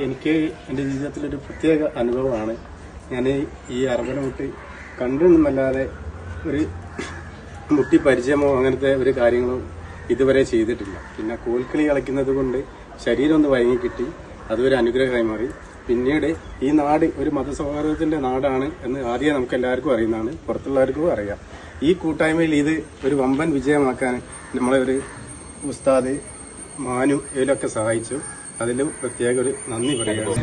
എനിക്ക് എൻ്റെ ജീവിതത്തിലൊരു പ്രത്യേക അനുഭവമാണ്. ഞാൻ ഈ അറബന മുട്ടി കണ്ടൊന്നുമല്ലാതെ ഒരു മുട്ടി പരിചയമോ അങ്ങനത്തെ ഒരു കാര്യങ്ങളും ഇതുവരെ ചെയ്തിട്ടില്ല. പിന്നെ കോൽക്കളി കളിക്കുന്നത് കൊണ്ട് ശരീരം ഒന്ന് വഴങ്ങി കിട്ടി, അതൊരു അനുഗ്രഹമായി മാറി. പിന്നീട് ഈ നാട് ഒരു മതസൗഹാർദ്ദത്തിന്റെ നാടാണ് എന്ന് ആദ്യം നമുക്ക് എല്ലാവർക്കും അറിയുന്നതാണ്, പുറത്തുള്ളവർക്കും അറിയാം. ഈ കൂട്ടായ്മയിൽ ഇത് ഒരു വമ്പൻ വിജയമാക്കാൻ നമ്മളെ ഒരു ഉസ്താദ് മാനു ഇതിലൊക്കെ സഹായിച്ചു. അതിലും പ്രത്യേക ഒരു നന്ദി പറയുകയാണ്.